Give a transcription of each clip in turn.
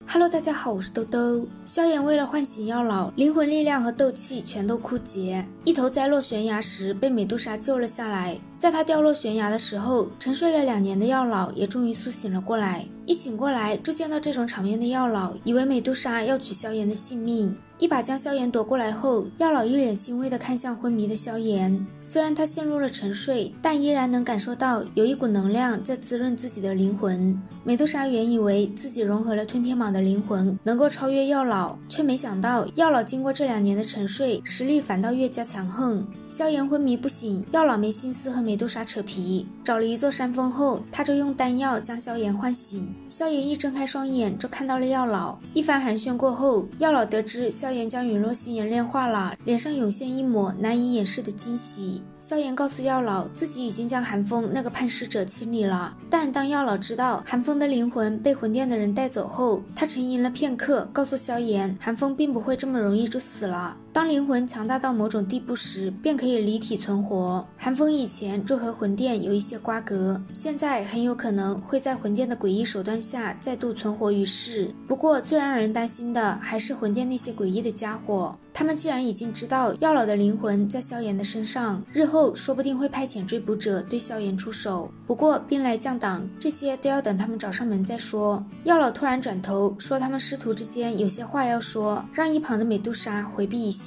Hello， 大家好，我是兜兜。萧炎为了唤醒药老，灵魂力量和斗气全都枯竭，一头栽落悬崖时被美杜莎救了下来。在他掉落悬崖的时候，沉睡了2年的药老也终于苏醒了过来。一醒过来就见到这种场面的药老，以为美杜莎要取萧炎的性命，一把将萧炎夺过来后，药老一脸欣慰地看向昏迷的萧炎。虽然他陷入了沉睡，但依然能感受到有一股能量在滋润自己的灵魂。美杜莎原以为自己融合了吞天蟒的灵魂能够超越药老，却没想到药老经过这2年的沉睡，实力反倒越加强横。萧炎昏迷不醒，药老没心思和美杜莎扯皮，找了一座山峰后，他就用丹药将萧炎唤醒。萧炎一睁开双眼就看到了药老，一番寒暄过后，药老得知萧炎将陨落心炎炼化了，脸上涌现一抹难以掩饰的惊喜。萧炎告诉药老，自己已经将寒风那个叛尸者清理了，但当药老知道寒风的灵魂被魂殿的人带走后，他沉吟了片刻，告诉萧炎，寒风并不会这么容易就死了。当灵魂强大到某种地步时，便可以离体存活。寒风以前就和魂殿有一些瓜葛，现在很有可能会在魂殿的诡异手段下再度存活于世。不过最让人担心的还是魂殿那些诡异的家伙，他们既然已经知道药老的灵魂在萧炎的身上，日后说不定会派遣追捕者对萧炎出手。不过兵来将挡，这些都要等他们找上门再说。药老突然转头说他们师徒之间有些话要说，让一旁的美杜莎回避一下。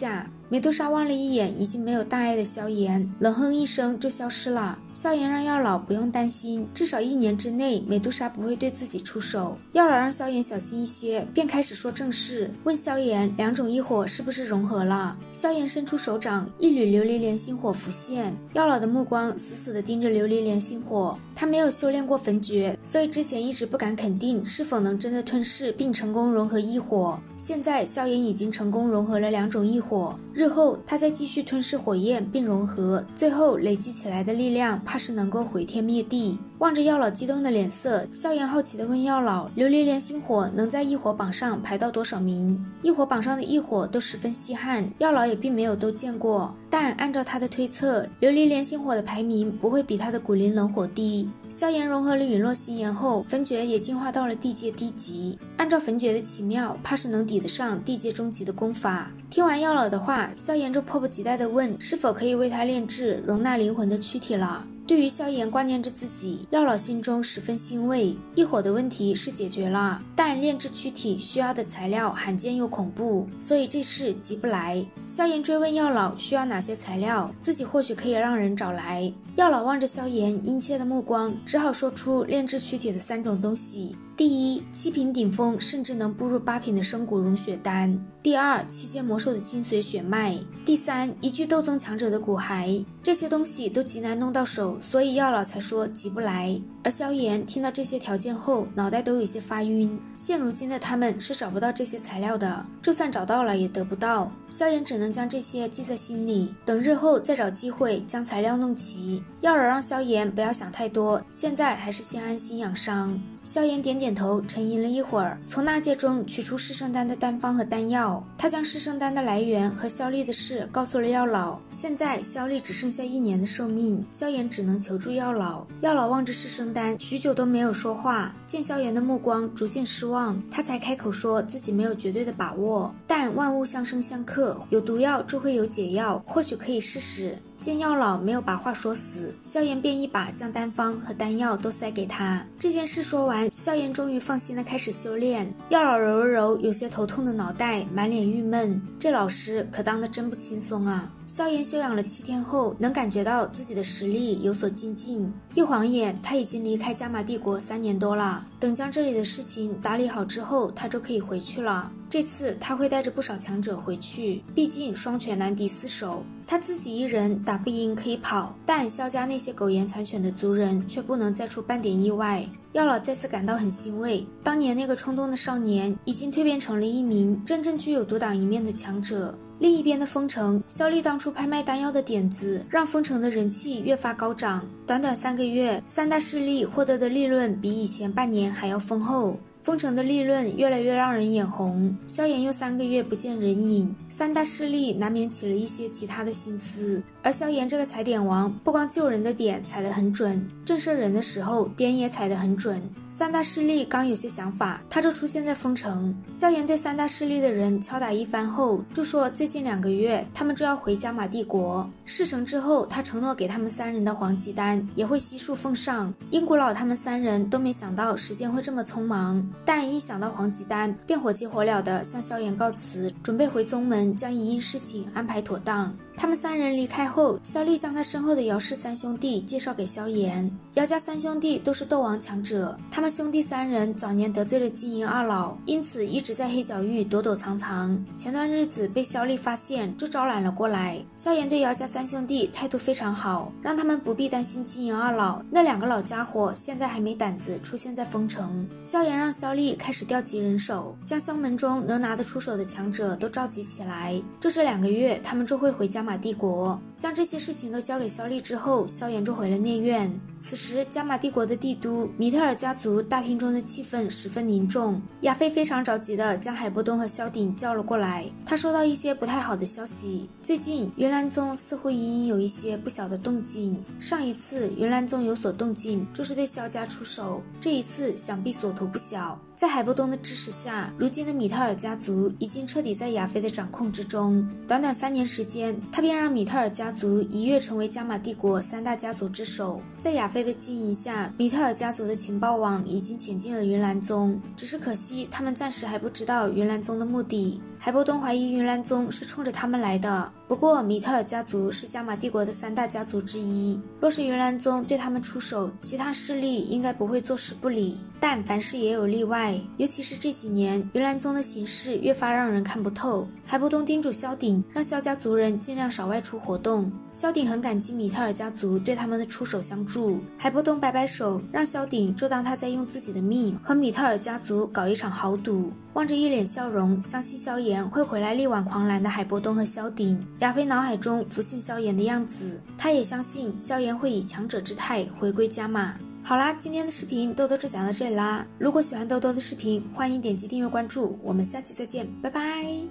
美杜莎望了一眼已经没有大碍的萧炎，冷哼一声就消失了。萧炎让药老不用担心，至少1年之内美杜莎不会对自己出手。药老让萧炎小心一些，便开始说正事，问萧炎2种异火是不是融合了。萧炎伸出手掌，一缕琉璃莲心火浮现，药老的目光死死地盯着琉璃莲心火。他没有修炼过焚诀，所以之前一直不敢肯定是否能真的吞噬并成功融合异火。现在萧炎已经成功融合了2种异火，日后他再继续吞噬火焰并融合，最后累积起来的力量怕是能够毁天灭地。望着药老激动的脸色，萧炎好奇地问药老，琉璃莲心火能在异火榜上排到多少名？异火榜上的异火都十分稀罕，药老也并没有都见过，但按照他的推测，琉璃莲心火的排名不会比他的古灵冷火低。萧炎融合了陨落心炎后，焚诀也进化到了地阶低级，按照焚诀的奇妙，怕是能抵得上地阶中级的功法。听完药老的话，萧炎就迫不及待地问是否可以为他炼制容纳灵魂的躯体了。对于萧炎挂念着自己，药老心中十分欣慰。异火的问题是解决了，但炼制躯体需要的材料罕见又恐怖，所以这事急不来。萧炎追问药老需要哪些材料，自己或许可以让人找来。药老望着萧炎殷切的目光，只好说出炼制躯体的3种东西。第一，7品顶峰甚至能步入8品的生骨融血丹；第二，7阶魔兽的精髓血脉；第三，一具斗宗强者的骨骸。这些东西都极难弄到手，所以药老才说急不来。而萧炎听到这些条件后，脑袋都有些发晕。现如今的他们是找不到这些材料的，就算找到了也得不到。萧炎只能将这些记在心里，等日后再找机会将材料弄齐。药老让萧炎不要想太多，现在还是先安心养伤。萧炎点点头，沉吟了一会儿，从纳戒中取出噬圣丹的丹方和丹药。他将噬圣丹的来源和萧丽的事告诉了药老。现在萧丽只剩下1年的寿命，萧炎只能求助药老。药老望着噬圣丹，许久都没有说话。见萧炎的目光逐渐失望，他才开口说自己没有绝对的把握，但万物相生相克，有毒药就会有解药，或许可以试试。见药老没有把话说死，萧炎便一把将丹方和丹药都塞给他。这件事说完，萧炎终于放心地开始修炼。药老揉了揉有些头痛的脑袋，满脸郁闷，这老师可当得真不轻松啊。萧炎休养了7天后，能感觉到自己的实力有所精进。一晃眼，他已经离开加玛帝国3年多了。等将这里的事情打理好之后，他就可以回去了。这次他会带着不少强者回去，毕竟双拳难敌4手。他自己一人打不赢可以跑，但萧家那些苟延残喘的族人却不能再出半点意外。药老再次感到很欣慰，当年那个冲动的少年已经蜕变成了一名真正具有独当一面的强者。另一边的丰城，萧丽当初拍卖丹药的点子让丰城的人气越发高涨，短短3个月，3大势力获得的利润比以前半年还要丰厚。封城的利润越来越让人眼红，萧炎又3个月不见人影，三大势力难免起了一些其他的心思。而萧炎这个踩点王，不光救人的点踩得很准，震慑人的时候点也踩得很准。三大势力刚有些想法，他就出现在封城。萧炎对三大势力的人敲打一番后，就说最近2个月他们就要回加玛帝国。事成之后，他承诺给他们3人的黄级丹也会悉数奉上。鹰古老他们3人都没想到时间会这么匆忙，但一想到黄级丹，便火急火燎地向萧炎告辞，准备回宗门将一应事情安排妥当。他们3人离开后，萧厉将他身后的姚氏3兄弟介绍给萧炎。姚家3兄弟都是斗王强者，他们兄弟3人早年得罪了金银二老，因此一直在黑角域躲躲藏藏。前段日子被萧厉发现，就招揽了过来。萧炎对姚家3兄弟态度非常好，让他们不必担心金银二老。那2个老家伙现在还没胆子出现在封城。萧炎让萧厉开始调集人手，将萧门中能拿得出手的强者都召集起来。就这2个月，他们就会回加玛帝国。将这些事情都交给萧厉之后，萧炎就回了内院。此时加玛帝国的帝都米特尔家族大厅中的气氛十分凝重，亚非非常着急地将海波东和萧鼎叫了过来。他收到一些不太好的消息，最近云岚宗似乎隐隐有一些不小的动静。上一次云岚宗有所动静，就是对萧家出手，这一次想必所图不小。在海波东的支持下，如今的米特尔家族已经彻底在亚非的掌控之中。短短3年时间，他便让米特尔家族一跃成为加玛帝国3大家族之首。在亚非的经营下，米特尔家族的情报网已经潜进了云岚宗，只是可惜他们暂时还不知道云岚宗的目的。海波东怀疑云岚宗是冲着他们来的，不过米特尔家族是加玛帝国的3大家族之一，若是云岚宗对他们出手，其他势力应该不会坐视不理。但凡事也有例外，尤其是这几年云岚宗的形势越发让人看不透。海波东叮嘱萧鼎，让萧家族人尽量少外出活动。萧鼎很感激米特尔家族对他们的出手相助。海波东摆摆手，让萧鼎就当他在用自己的命和米特尔家族搞一场豪赌。望着一脸笑容，相信萧炎会回来力挽狂澜的海波东和萧鼎，亚非脑海中浮现萧炎的样子，他也相信萧炎会以强者之态回归加玛。好啦，今天的视频豆豆就讲到这里啦。如果喜欢豆豆的视频，欢迎点击订阅关注，我们下期再见，拜拜。